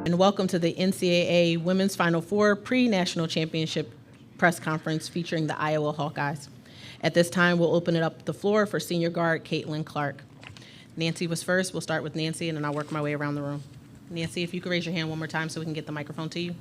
And welcome to the NCAA Women's Final Four pre-national championship press conference featuring the Iowa Hawkeyes. At this time, we'll open it up the floor for senior guard Caitlin Clark. Nancy was first. We'll start with Nancy, and then I'll work my way around the room. Nancy, if you could raise your hand one more time so we can get the microphone to you.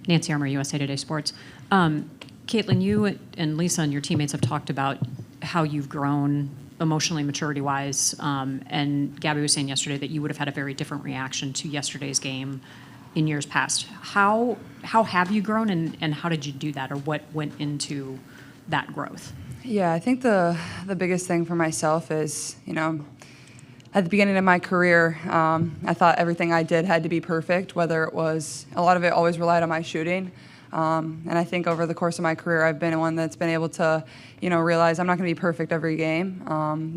Nancy Armour, USA Today Sports. Caitlin, you and Lisa and your teammates have talked about how you've grown emotionally, maturity-wise, and Gabby was saying yesterday that you would have had a very different reaction to yesterday's game in years past. How have you grown, and how did you do that, or what went into that growth? Yeah, I think the biggest thing for myself is, at the beginning of my career, I thought everything I did had to be perfect, whether it was, a lot of it always relied on my shooting. And I think over the course of my career, I've been one that's been able to, realize I'm not going to be perfect every game.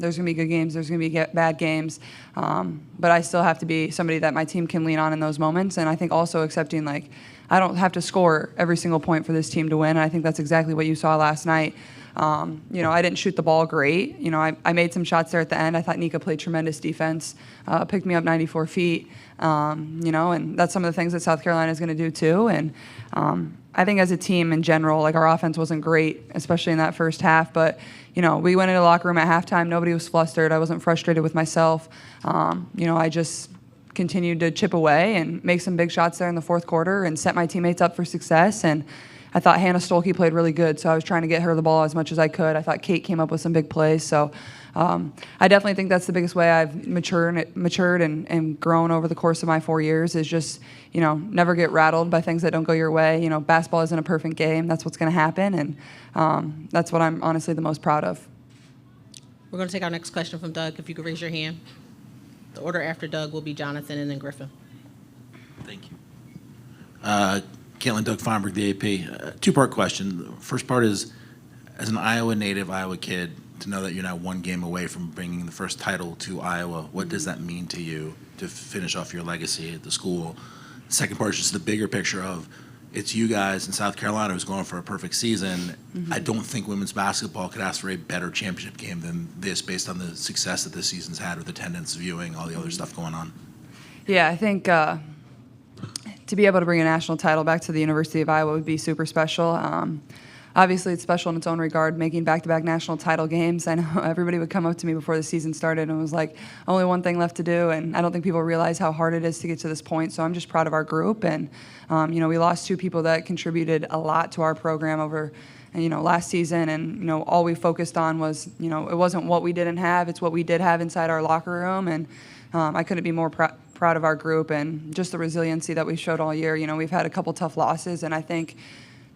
There's going to be good games, there's going to be bad games, but I still have to be somebody that my team can lean on in those moments. And I think also accepting, I don't have to score every single point for this team to win. And I think that's exactly what you saw last night. I didn't shoot the ball great. I made some shots there at the end. I thought Nika played tremendous defense, picked me up 94 feet, and that's some of the things that South Carolina is going to do too. And I think as a team in general, our offense wasn't great, especially in that first half. But, we went into the locker room at halftime. Nobody was flustered. I wasn't frustrated with myself. I just continued to chip away and make some big shots there in the fourth quarter and set my teammates up for success. And I thought Hannah Stolke played really good, so I was trying to get her the ball as much as I could. I thought Kate came up with some big plays. So I definitely think that's the biggest way I've matured and grown over the course of my 4 years is just, never get rattled by things that don't go your way. Basketball isn't a perfect game. That's what's going to happen, and that's what I'm honestly the most proud of. We're going to take our next question from Doug. If you could raise your hand. The order after Doug will be Jonathan and then Griffin. Thank you. Caitlin, Doug Feinberg, the AP. Two-part question. The first part is, as an Iowa native, Iowa kid, to know that you're now one game away from bringing the first title to Iowa, what does that mean to you to finish off your legacy at the school? The second part is just the bigger picture of it's you guys in South Carolina who's going for a perfect season. Mm-hmm. I don't think women's basketball could ask for a better championship game than this based on the success that this season's had with attendance, viewing, all the other stuff going on. Yeah, I think to be able to bring a national title back to the University of Iowa would be super special. Obviously, it's special in its own regard, making back-to-back national title games. I know everybody would come up to me before the season started and was like, only one thing left to do, and I don't think people realize how hard it is to get to this point, so I'm just proud of our group. And, we lost two people that contributed a lot to our program over last season, and, all we focused on was, it wasn't what we didn't have, it's what we did have inside our locker room, and I couldn't be more proud of our group and just the resiliency that we showed all year. We've had a couple tough losses, and I think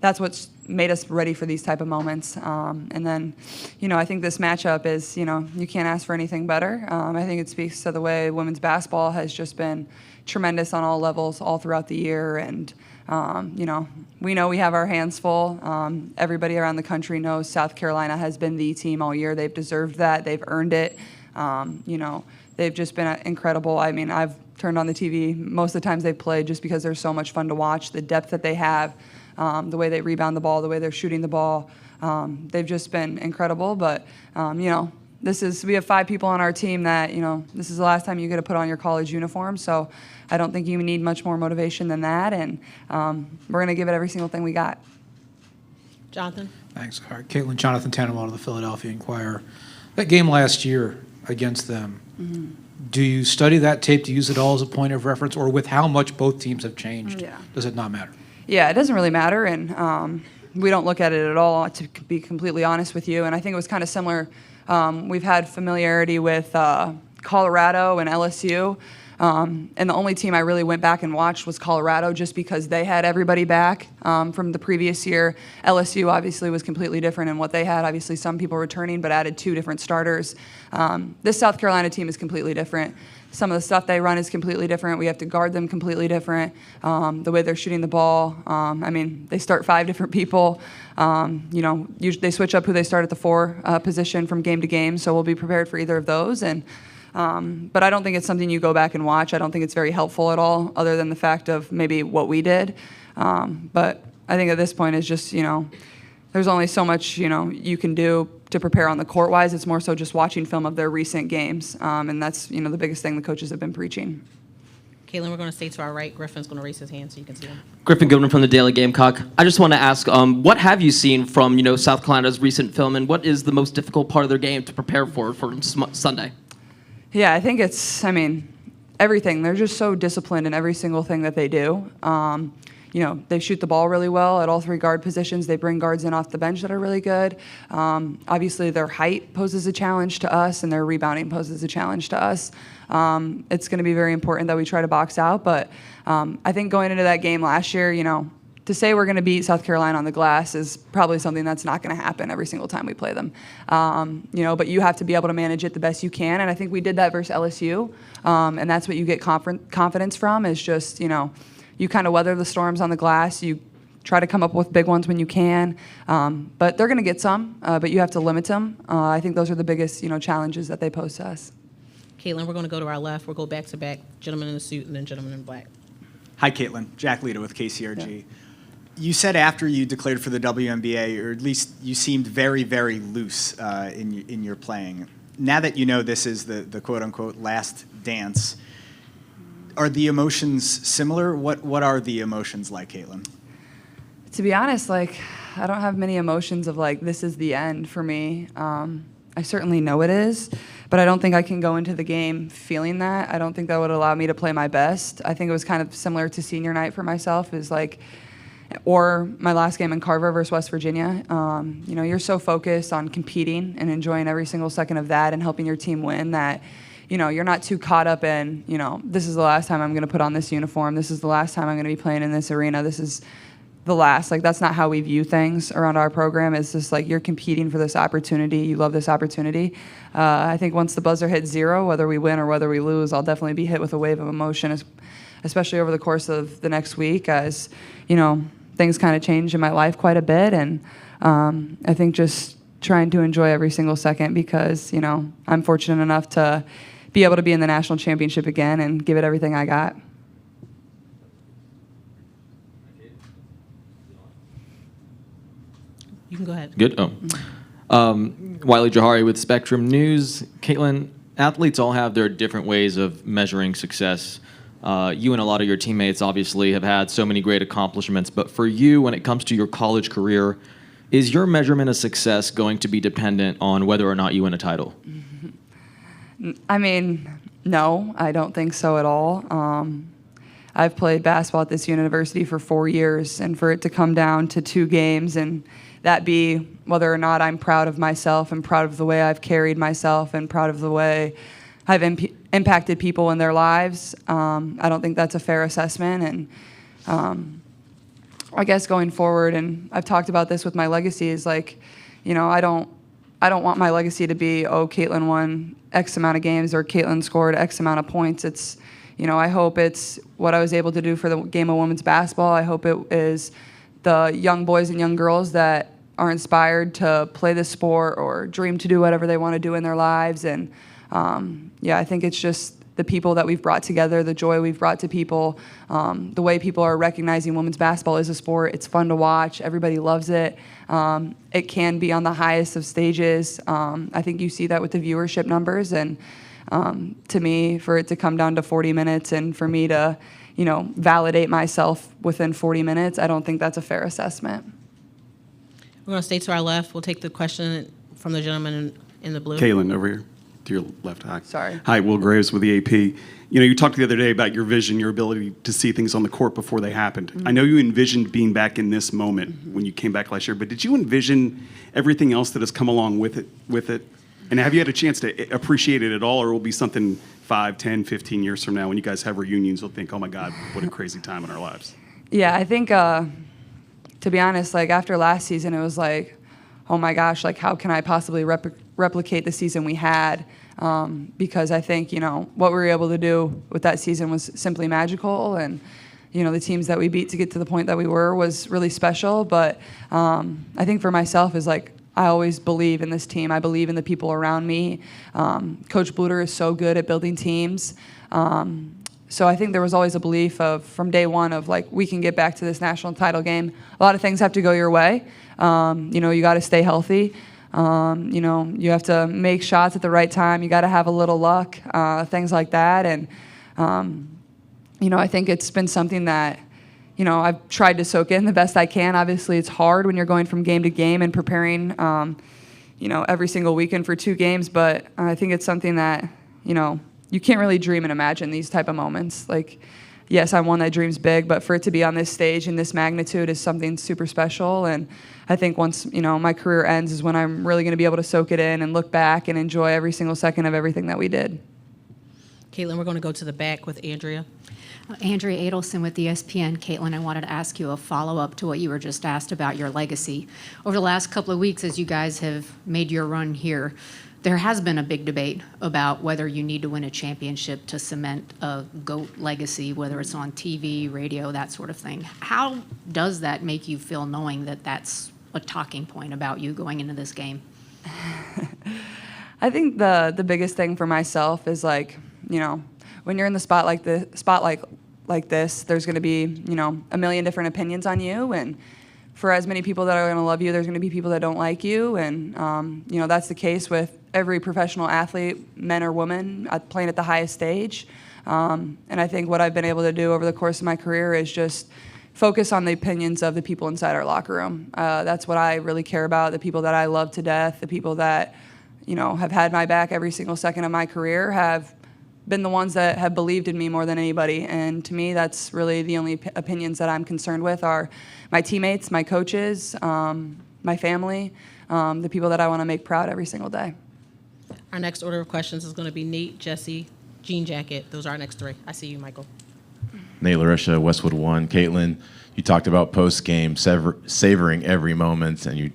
that's what's made us ready for these type of moments. And then, I think this matchup is, you can't ask for anything better. I think it speaks to the way women's basketball has just been tremendous on all levels all throughout the year. And, we know we have our hands full. Everybody around the country knows South Carolina has been the team all year. They've deserved that. They've earned it. They've just been incredible. I mean, I've turned on the TV most of the times they've played just because they're so much fun to watch. The depth that they have, the way they rebound the ball, the way they're shooting the ball, they've just been incredible. But, we have 5 people on our team that, this is the last time you get to put on your college uniform. So I don't think you need much more motivation than that. And we're going to give it every single thing we got. Jonathan? Thanks. All right. Caitlin, Jonathan Tannenwald of the Philadelphia Inquirer. That game last year against them, do you study that tape to use it all as a point of reference, or with how much both teams have changed, does it not matter? Yeah, it doesn't really matter, and we don't look at it at all, to be completely honest with you. And I think it was kind of similar. We've had familiarity with Colorado and LSU, and the only team I really went back and watched was Colorado, just because they had everybody back from the previous year. LSU obviously was completely different in what they had. Obviously some people returning, but added 2 different starters. This South Carolina team is completely different. Some of the stuff they run is completely different. We have to guard them completely different. The way they're shooting the ball, they start 5 different people. Usually they switch up who they start at the 4 position from game to game, so we'll be prepared for either of those. And but I don't think it's something you go back and watch. I don't think it's very helpful at all, other than the fact of maybe what we did. But I think at this point it's just, there's only so much, you can do to prepare on the court-wise. It's more so just watching film of their recent games, and that's, the biggest thing the coaches have been preaching. Caitlin, we're going to stay to our right. Griffin's going to raise his hand so you can see him. Griffin Goodman from the Daily Gamecock. I just want to ask, what have you seen from South Carolina's recent film, and what is the most difficult part of their game to prepare for Sunday? Yeah, I think everything. They're just so disciplined in every single thing that they do. They shoot the ball really well at all three guard positions. They bring guards in off the bench that are really good. Obviously, their height poses a challenge to us, and their rebounding poses a challenge to us. It's going to be very important that we try to box out. But I think going into that game last year, to say we're going to beat South Carolina on the glass is probably something that's not going to happen every single time we play them. But you have to be able to manage it the best you can, and I think we did that versus LSU. And that's what you get confidence from is just, you kind of weather the storms on the glass. You try to come up with big ones when you can. But they're going to get some, but you have to limit them. I think those are the biggest, challenges that they pose to us. Caitlin, we're going to go to our left. We'll go back to back. Gentleman in the suit and then gentleman in black. Hi, Caitlin. Jack Lita with KCRG. Yeah. You said after you declared for the WNBA, or at least you seemed very, very loose in your playing. Now that you know this is the quote-unquote last dance, are the emotions similar? What are the emotions like, Caitlin? To be honest, I don't have many emotions of this is the end for me. I certainly know it is, but I don't think I can go into the game feeling that. I don't think that would allow me to play my best. I think it was kind of similar to senior night for myself, or my last game in Carver versus West Virginia. You're so focused on competing and enjoying every single second of that and helping your team win that, you're not too caught up in, this is the last time I'm going to put on this uniform. This is the last time I'm going to be playing in this arena. This is the last. That's not how we view things around our program. It's just you're competing for this opportunity. You love this opportunity. I think once the buzzer hits 0, whether we win or whether we lose, I'll definitely be hit with a wave of emotion, especially over the course of the next week as, things kind of change in my life quite a bit. And I think just trying to enjoy every single second because, I'm fortunate enough to be able to be in the national championship again and give it everything I got. You can go ahead. Good. Wiley Johari with Spectrum News. Caitlin, athletes all have their different ways of measuring success. You and a lot of your teammates obviously have had so many great accomplishments, but for you, when it comes to your college career, is your measurement of success going to be dependent on whether or not you win a title? No, I don't think so at all. I've played basketball at this university for 4 years, and for it to come down to 2 games and that be whether or not I'm proud of myself and proud of the way I've carried myself and proud of the way I've impacted people in their lives, I don't think that's a fair assessment. And I guess going forward, and I've talked about this with my legacy, is I don't want my legacy to be, Caitlin won X amount of games or Caitlin scored X amount of points. It's, I hope it's what I was able to do for the game of women's basketball. I hope it is the young boys and young girls that are inspired to play this sport or dream to do whatever they want to do in their lives. And I think it's just the people that we've brought together, the joy we've brought to people, the way people are recognizing women's basketball as a sport. It's fun to watch. Everybody loves it. It can be on the highest of stages. I think you see that with the viewership numbers. And to me, for it to come down to 40 minutes and for me to, validate myself within 40 minutes, I don't think that's a fair assessment. We're going to stay to our left. We'll take the question from the gentleman in the blue. Caitlin, over here to your left. Hi. Sorry. Hi, Will Graves with the AP. You talked the other day about your vision, your ability to see things on the court before they happened. Mm-hmm. I know you envisioned being back in this moment when you came back last year, but did you envision everything else that has come along with it? And have you had a chance to appreciate it at all, or will it be something 5, 10, 15 years from now when you guys have reunions, you'll think, oh my God, what a crazy time in our lives? Yeah, I think, to be honest, after last season, it was oh my gosh, how can I possibly replicate the season we had? Because I think, what we were able to do with that season was simply magical. And, the teams that we beat to get to the point that we were was really special. But I think for myself is I always believe in this team. I believe in the people around me. Coach Bluter is so good at building teams. So I think there was always a belief from day one of we can get back to this national title game. A lot of things have to go your way. You got to stay healthy. You have to make shots at the right time. You got to have a little luck, things like that. And I think it's been something that, I've tried to soak in the best I can. Obviously, it's hard when you're going from game to game and preparing, every single weekend for 2 games. But I think it's something that, you can't really dream and imagine these type of moments. Like, yes, I'm one that dreams big, but for it to be on this stage in this magnitude is something super special. And I think once, my career ends is when I'm really going to be able to soak it in and look back and enjoy every single second of everything that we did. Caitlin, we're going to go to the back with Andrea. Andrea Adelson with ESPN. Caitlin, I wanted to ask you a follow-up to what you were just asked about your legacy. Over the last couple of weeks, as you guys have made your run here, there has been a big debate about whether you need to win a championship to cement a GOAT legacy, whether it's on TV, radio, that sort of thing. How does that make you feel knowing that that's a talking point about you going into this game? I think the biggest thing for myself is when you're in the spotlight like this, there's going to be a million different opinions on you, and for as many people that are going to love you, there's going to be people that don't like you, and that's the case with every professional athlete, men or women, playing at the highest stage. And I think what I've been able to do over the course of my career is just focus on the opinions of the people inside our locker room. That's what I really care about. The people that I love to death, the people that have had my back every single second of my career, have been the ones that have believed in me more than anybody. And to me, that's really the only opinions that I'm concerned with are my teammates, my coaches, my family, the people that I want to make proud every single day. Our next order of questions is going to be Nate, Jesse, Jean Jacket. Those are our next 3. I see you, Michael. Nate LaRisha, Westwood 1. Caitlin, you talked about post-game savoring every moment, and you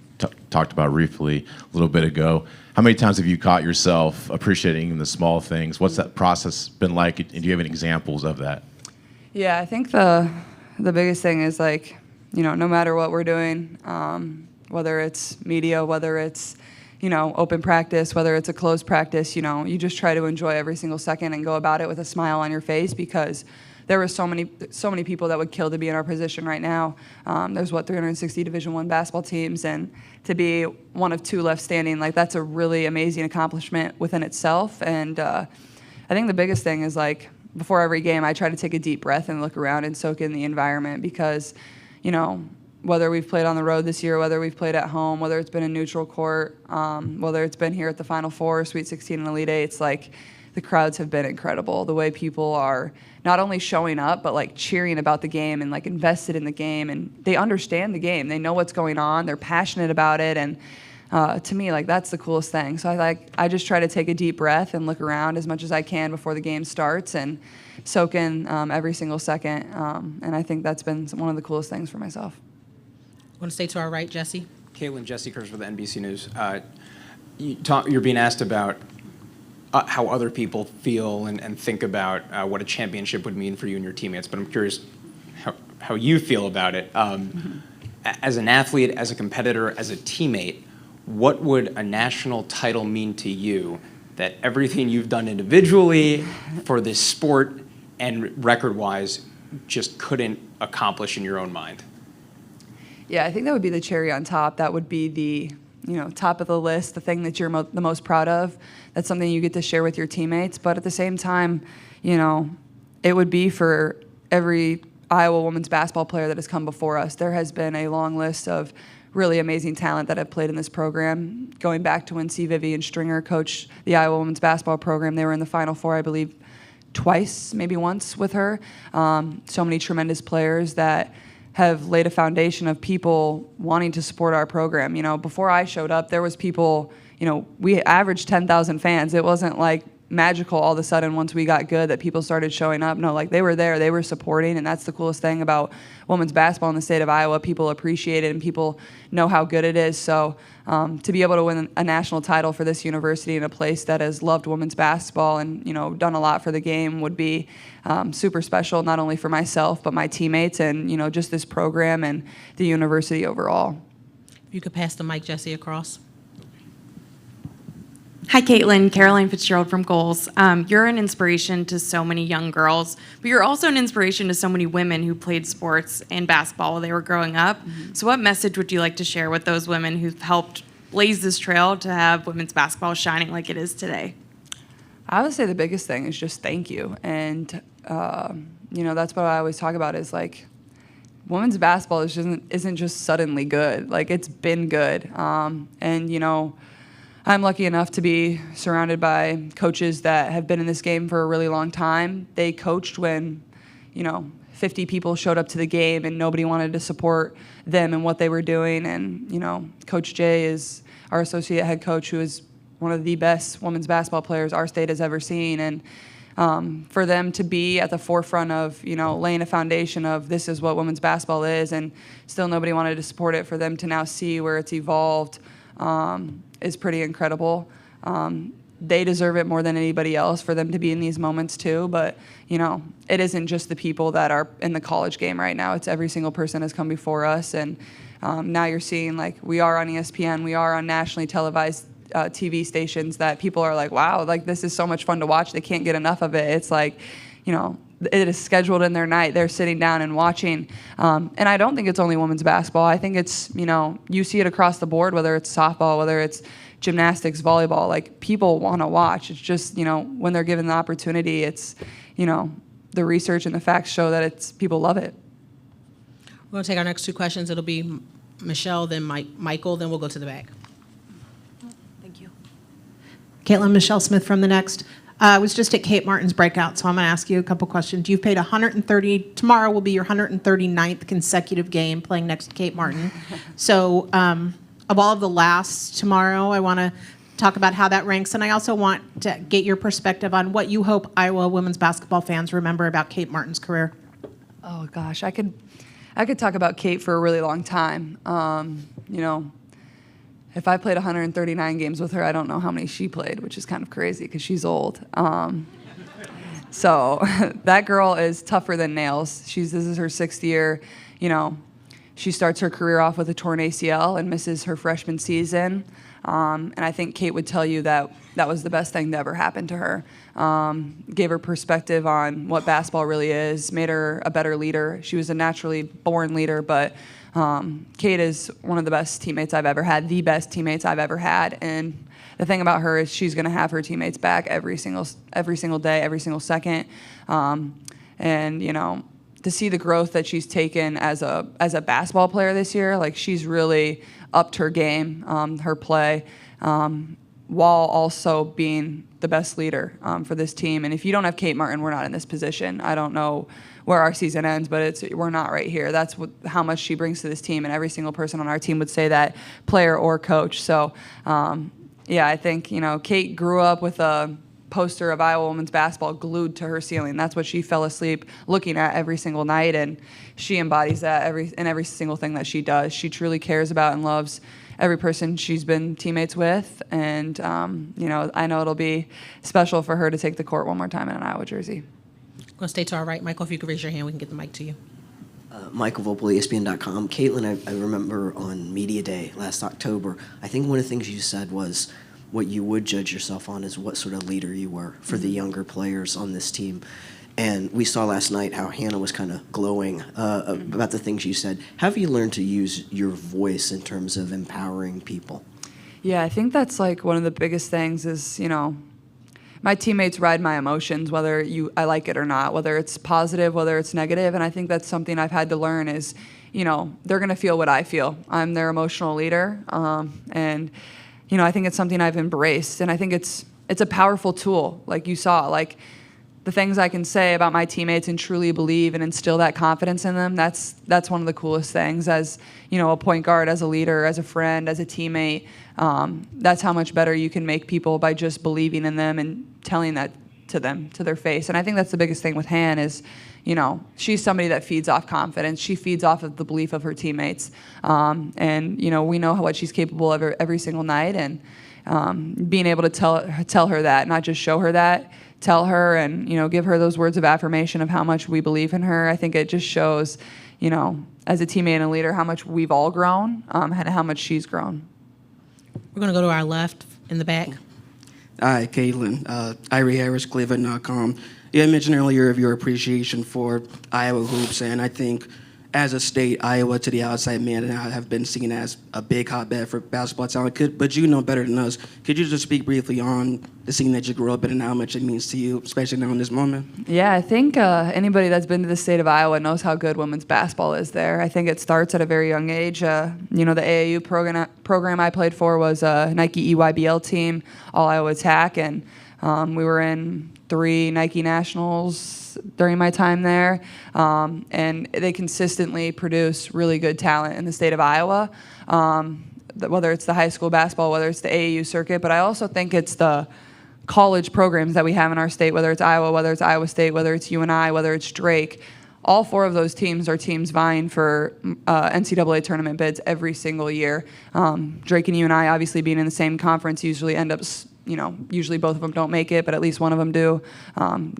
talked about briefly a little bit ago. How many times have you caught yourself appreciating the small things? What's that process been like, and do you have any examples of that? Yeah, I think the biggest thing is no matter what we're doing, whether it's media, whether it's open practice, whether it's a closed practice, you just try to enjoy every single second and go about it with a smile on your face, because there were so many people that would kill to be in our position right now. There's 360 Division I basketball teams, and to be one of 2 left standing, that's a really amazing accomplishment within itself. And I think the biggest thing is before every game, I try to take a deep breath and look around and soak in the environment, because whether we've played on the road this year, whether we've played at home, whether it's been a neutral court, whether it's been here at the Final Four, Sweet 16, and Elite Eight, it's the crowds have been incredible. The way people are not only showing up, but cheering about the game and invested in the game, and they understand the game. They know what's going on. They're passionate about it, and to me, that's the coolest thing. So I just try to take a deep breath and look around as much as I can before the game starts and soak in every single second. And I think that's been one of the coolest things for myself. Want to stay to our right, Jesse? Caitlin, Jesse Kurz with NBC News. You're being asked about how other people feel and think about what a championship would mean for you and your teammates, but I'm curious how you feel about it. As an athlete, as a competitor, as a teammate, what would a national title mean to you that everything you've done individually for this sport and record-wise just couldn't accomplish in your own mind? Yeah, I think that would be the cherry on top. That would be the top of the list, the thing that you're the most proud of. That's something you get to share with your teammates. But at the same time, it would be for every Iowa women's basketball player that has come before us. There has been a long list of really amazing talent that have played in this program. Going back to when C. Vivian Stringer coached the Iowa women's basketball program, they were in the Final Four, I believe, twice, maybe once with her. So many tremendous players that have laid a foundation of people wanting to support our program. Before I showed up, there was people, we averaged 10,000 fans. It wasn't magical all of a sudden once we got good that people started showing up. No, they were there, they were supporting, and that's the coolest thing about women's basketball in the state of Iowa. People appreciate it and people know how good it is. So to be able to win a national title for this university in a place that has loved women's basketball and done a lot for the game would be super special, not only for myself but my teammates and just this program and the university overall. If you could pass the mic, Jesse, across. Hi, Caitlin. Caroline Fitzgerald from Goals. You're an inspiration to so many young girls, but you're also an inspiration to so many women who played sports and basketball while they were growing up. Mm-hmm. So what message would you like to share with those women who've helped blaze this trail to have women's basketball shining like it is today? I would say the biggest thing is just thank you. And that's what I always talk about is like women's basketball isn't just suddenly good. Like it's been good. And I'm lucky enough to be surrounded by coaches that have been in this game for a really long time. They coached when, 50 people showed up to the game and nobody wanted to support them and what they were doing. And, Coach Jay is our associate head coach, who is one of the best women's basketball players our state has ever seen. And for them to be at the forefront of, laying a foundation of this is what women's basketball is, and still nobody wanted to support it, for them to now see where it's evolved is pretty incredible. They deserve it more than anybody else for them to be in these moments too. But, it isn't just the people that are in the college game right now. It's every single person has come before us. And now you're seeing, like, we are on ESPN, we are on nationally televised TV stations that people are like, wow, like this is so much fun to watch. They can't get enough of it. It's like, it is scheduled in their night. They're sitting down and watching. And I don't think it's only women's basketball. I think it's, you see it across the board, whether it's softball, whether it's gymnastics, volleyball. Like, people want to watch. It's just, when they're given the opportunity, it's, the research and the facts show that people love it. We're going to take our next two questions. It'll be Michelle, then Michael, then we'll go to the back. Thank you. Caitlin, Michelle Smith from The Next. I was just at Kate Martin's breakout, so I'm going to ask you a couple questions. You've played tomorrow will be your 139th consecutive game playing next to Kate Martin. So of all of the lasts tomorrow, I want to talk about how that ranks, and I also want to get your perspective on what you hope Iowa women's basketball fans remember about Kate Martin's career. Oh gosh, I could talk about Kate for a really long time. If I played 139 games with her, I don't know how many she played, which is kind of crazy because she's old. So that girl is tougher than nails. This is her 6th year. She starts her career off with a torn ACL and misses her freshman season. And I think Kate would tell you that was the best thing to ever happen to her. Gave her perspective on what basketball really is, made her a better leader. She was a naturally born leader, but Kate is one of the best teammates I've ever had, the best teammates I've ever had. And the thing about her is she's going to have her teammates back every single day, every single second. And to see the growth that she's taken as a basketball player this year, like, she's really upped her game, her play, while also being the best leader for this team. And if you don't have Kate Martin, we're not in this position. I don't know where our season ends, but we're not right here. That's how much she brings to this team, and every single person on our team would say that, player or coach. So, I think, Kate grew up with a poster of Iowa women's basketball glued to her ceiling. That's what she fell asleep looking at every single night, and she embodies that in every single thing that she does. She truly cares about and loves every person she's been teammates with, and I know it'll be special for her to take the court one more time in an Iowa jersey. I'm going to stay to our right. Michael, if you could raise your hand, we can get the mic to you. Michael Vopel, ESPN.com. Caitlin, I remember on Media Day last October, I think one of the things you said was what you would judge yourself on is what sort of leader you were for the younger players on this team. And we saw last night how Hannah was kind of glowing about the things you said. How have you learned to use your voice in terms of empowering people? Yeah, I think that's like one of the biggest things is, my teammates ride my emotions, whether I like it or not, whether it's positive, whether it's negative. And I think that's something I've had to learn is, they're going to feel what I feel. I'm their emotional leader. And I think it's something I've embraced. And I think it's a powerful tool, like you saw. Like, the things I can say about my teammates and truly believe and instill that confidence in them, that's one of the coolest things as, a point guard, as a leader, as a friend, as a teammate. That's how much better you can make people by just believing in them and telling that to them, to their face. And I think that's the biggest thing with Han is, she's somebody that feeds off confidence. She feeds off of the belief of her teammates. And, we know what she's capable of every single night. And being able to tell her that, not just show her that, tell her and, give her those words of affirmation of how much we believe in her. I think it just shows, as a teammate and a leader, how much we've all grown and how much she's grown. We're going to go to our left in the back. Hi, Caitlin. Irie Harris, Cleveland.com. You had mentioned earlier of your appreciation for Iowa hoops, and I think as a state, Iowa to the outside man, and I have been seen as a big hotbed for basketball talent. But you know better than us. Could you just speak briefly on the scene that you grew up in and how much it means to you, especially now in this moment? Yeah, I think anybody that's been to the state of Iowa knows how good women's basketball is there. I think it starts at a very young age. The AAU program I played for was a Nike EYBL team, All Iowa Attack, and we were in 3 Nike Nationals during my time there, and they consistently produce really good talent in the state of Iowa, whether it's the high school basketball, whether it's the AAU circuit, but I also think it's the college programs that we have in our state, whether it's Iowa, whether it's Iowa State, whether it's UNI, whether it's Drake. All 4 of those teams are teams vying for NCAA tournament bids every single year. Drake and UNI, obviously being in the same conference, usually end up usually both of them don't make it, but at least one of them do.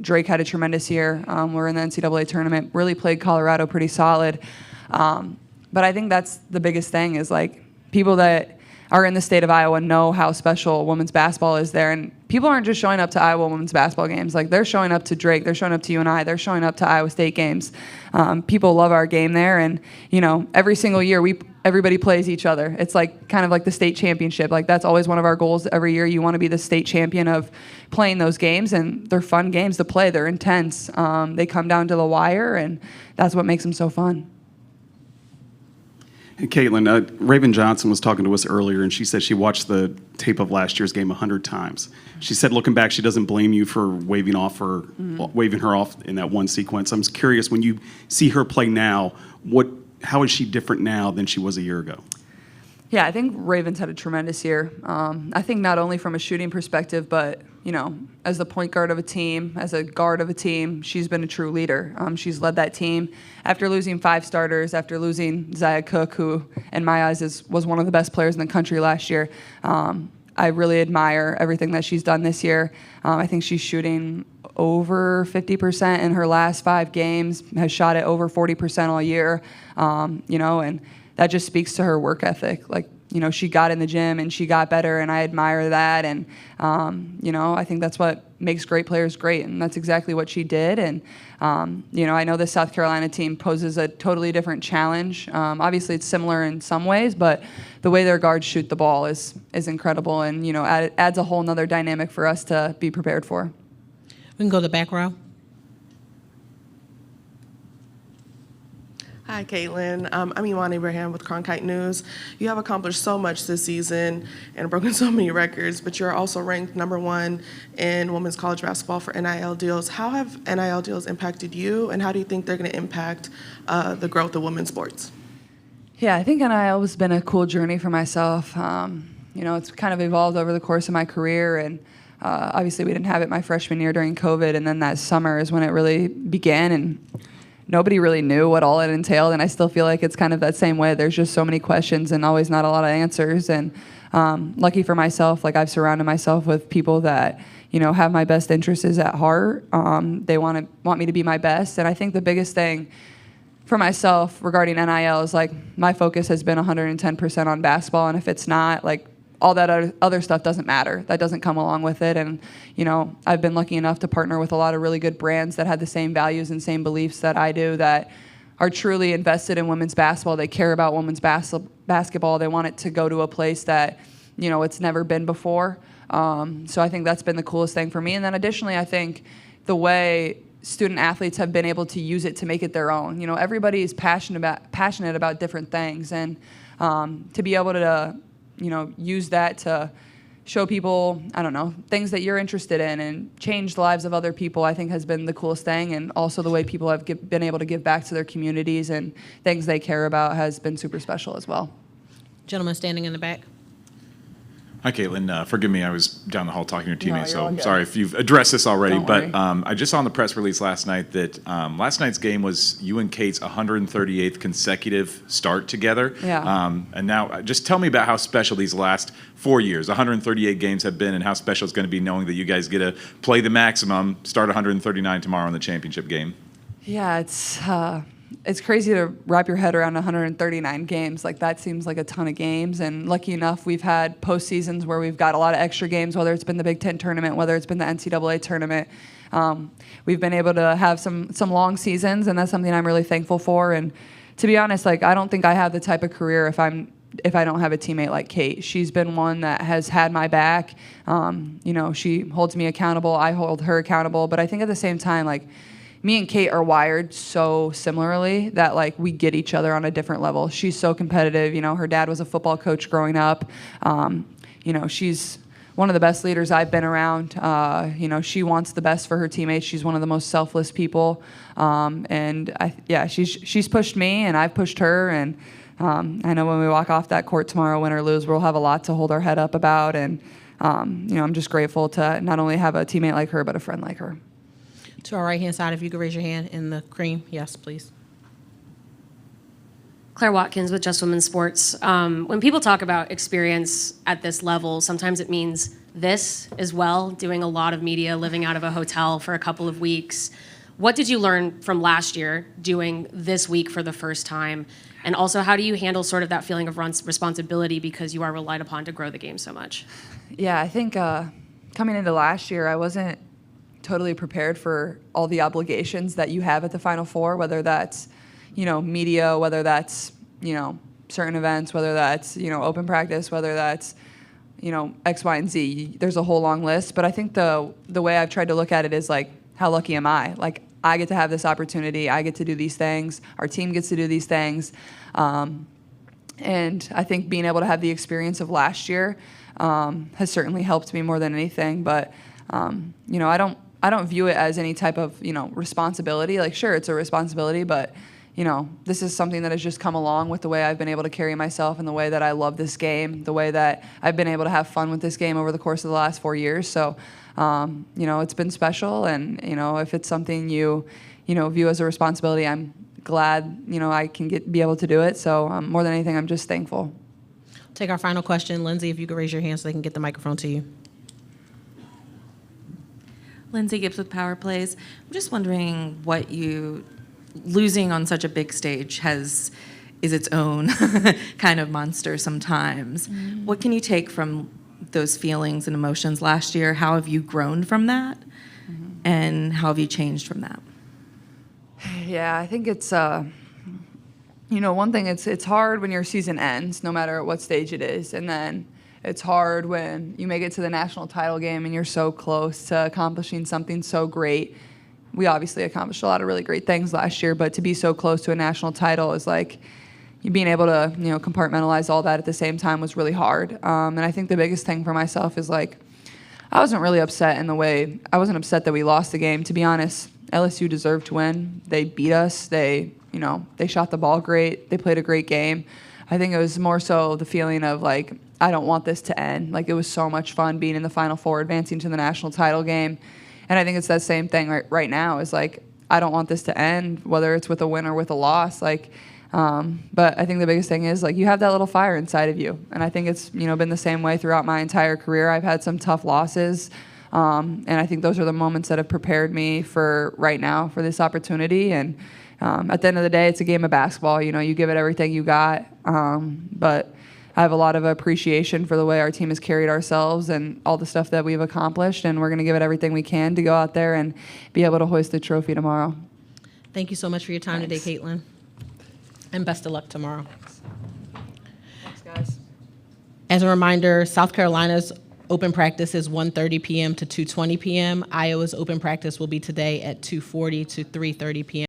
Drake had a tremendous year. We're in the NCAA tournament, really played Colorado pretty solid. But I think that's the biggest thing is like people that are in the state of Iowa know how special women's basketball is there. And people aren't just showing up to Iowa women's basketball games. Like they're showing up to Drake, they're showing up to UNI, they're showing up to Iowa State games. People love our game there. And, every single year everybody plays each other. It's like kind of like the state championship. Like that's always one of our goals every year. You want to be the state champion of playing those games, and they're fun games to play. They're intense. They come down to the wire, and that's what makes them so fun. Hey, Caitlin, Raven Johnson was talking to us earlier, and she said she watched the tape of last year's game 100 times. She said, looking back, she doesn't blame you for waving her off in that one sequence. I'm just curious, when you see her play now, how is she different now than she was a year ago? Yeah, I think Raven's had a tremendous year. I think not only from a shooting perspective, but as the point guard of a team, as a guard of a team, she's been a true leader. She's led that team. After losing 5 starters, after losing Zaya Cook, who in my eyes was one of the best players in the country last year, I really admire everything that she's done this year. I think she's shooting over 50% in her last 5 games, has shot it over 40% all year, and that just speaks to her work ethic. Like, she got in the gym and she got better, and I admire that. And, I think that's what makes great players great, and that's exactly what she did. And, I know the South Carolina team poses a totally different challenge. Obviously, it's similar in some ways, but the way their guards shoot the ball is incredible, and, adds a whole nother dynamic for us to be prepared for. We can go to the back row. Hi, Caitlin. I'm Iman Abraham with Cronkite News. You have accomplished so much this season and broken so many records, but you're also ranked #1 in women's college basketball for NIL deals. How have NIL deals impacted you, and how do you think they're going to impact the growth of women's sports? Yeah, I think NIL has been a cool journey for myself. It's kind of evolved over the course of my career, and obviously we didn't have it my freshman year during COVID, and then that summer is when it really began, and nobody really knew what all it entailed, and I still feel like it's kind of that same way. There's just so many questions and always not a lot of answers, and lucky for myself, like I've surrounded myself with people that have my best interests at heart. They want me to be my best, and I think the biggest thing for myself regarding NIL is like my focus has been 110% on basketball, and if it's not, like all that other stuff doesn't matter. That doesn't come along with it. And, I've been lucky enough to partner with a lot of really good brands that have the same values and same beliefs that I do, that are truly invested in women's basketball. They care about women's basketball. They want it to go to a place that, it's never been before. So I think that's been the coolest thing for me. And then additionally, I think the way student athletes have been able to use it to make it their own. Everybody is passionate about different things. And to be able to use that to show people, things that you're interested in and change the lives of other people, I think has been the coolest thing. And also the way people have been able to give back to their communities and things they care about has been super special as well. Gentleman standing in the back. Hi, Caitlin. Forgive me, I was down the hall talking to your teammates, No, you're all so good. sorry if you've addressed this already. Don't But worry. I just saw in the press release last night that last night's game was you and Kate's 138th consecutive start together. Yeah. And now, just tell me about how special these last 4 years, 138 games have been, and how special it's going to be knowing that you guys get to play the maximum, start 139 tomorrow in the championship game. Yeah, it's crazy to wrap your head around 139 games. Like, that seems like a ton of games. And lucky enough, we've had postseasons where we've got a lot of extra games, whether it's been the Big Ten tournament, whether it's been the NCAA tournament. We've been able to have some long seasons, and that's something I'm really thankful for. And to be honest, like, I don't think I have the type of career if I don't have a teammate like Kate. She's been one that has had my back. You know, she holds me accountable. I hold her accountable. But I think at the same time, like, me and Kate are wired so similarly that, like, we get each other on a different level. She's so competitive. You know, her dad was a football coach growing up. You know, she's one of the best leaders I've been around. You know, she wants the best for her teammates. She's one of the most selfless people. And she's pushed me, and I've pushed her. And I know when we walk off that court tomorrow, win or lose, we'll have a lot to hold our head up about. And you know, I'm just grateful to not only have a teammate like her, but a friend like her. To our right-hand side, if you could raise your hand in the cream. Yes, please. Claire Watkins with Just Women's Sports. When people talk about experience at this level, sometimes it means this as well, doing a lot of media, living out of a hotel for a couple of weeks. What did you learn from last year doing this week for the first time? And also, how do you handle sort of that feeling of responsibility because you are relied upon to grow the game so much? Yeah, I think coming into last year, I wasn't totally prepared for all the obligations that you have at the Final Four, whether that's, you know, media, whether that's, you know, certain events, whether that's, you know, open practice, whether that's, you know, X, Y, and Z. There's a whole long list. But I think the way I've tried to look at it is, like, how lucky am I? Like, I get to have this opportunity. I get to do these things. Our team gets to do these things. And I think being able to have the experience of last year has certainly helped me more than anything. But, you know, I don't view it as any type of, you know, responsibility. Like, sure, it's a responsibility, but, you know, this is something that has just come along with the way I've been able to carry myself and the way that I love this game, the way that I've been able to have fun with this game over the course of the last 4 years. So, you know, it's been special. And, you know, if it's something you know, view as a responsibility, I'm glad, you know, I can be able to do it. So more than anything, I'm just thankful. Take our final question. Lindsay, if you could raise your hand so they can get the microphone to you. Lindsay Gibbs with Power Plays. I'm just wondering what losing on such a big stage is its own kind of monster sometimes. Mm-hmm. What can you take from those feelings and emotions last year? How have you grown from that? Mm-hmm. And how have you changed from that? Yeah, I think it's, you know, one thing, it's hard when your season ends, no matter what stage it is. And then it's hard when you make it to the national title game and you're so close to accomplishing something so great. We obviously accomplished a lot of really great things last year, but to be so close to a national title is like, you being able to, you know, compartmentalize all that at the same time was really hard. And I think the biggest thing for myself is, like, I wasn't really upset I wasn't upset that we lost the game. To be honest, LSU deserved to win. They beat us. They shot the ball great. They played a great game. I think it was more so the feeling of, like, I don't want this to end. Like, it was so much fun being in the Final Four, advancing to the national title game. And I think it's that same thing right now is, like, I don't want this to end, whether it's with a win or with a loss. Like, but I think the biggest thing is, like, you have that little fire inside of you. And I think it's, you know, been the same way throughout my entire career. I've had some tough losses. And I think those are the moments that have prepared me for right now, for this opportunity. And at the end of the day, it's a game of basketball. You know, you give it everything you got. But I have a lot of appreciation for the way our team has carried ourselves and all the stuff that we've accomplished. And we're going to give it everything we can to go out there and be able to hoist the trophy tomorrow. Thank you so much for your time today, Caitlin. And best of luck tomorrow. Thanks, guys. As a reminder, South Carolina's open practice is 1:30 p.m. to 2:20 p.m. Iowa's open practice will be today at 2:40 to 3:30 p.m.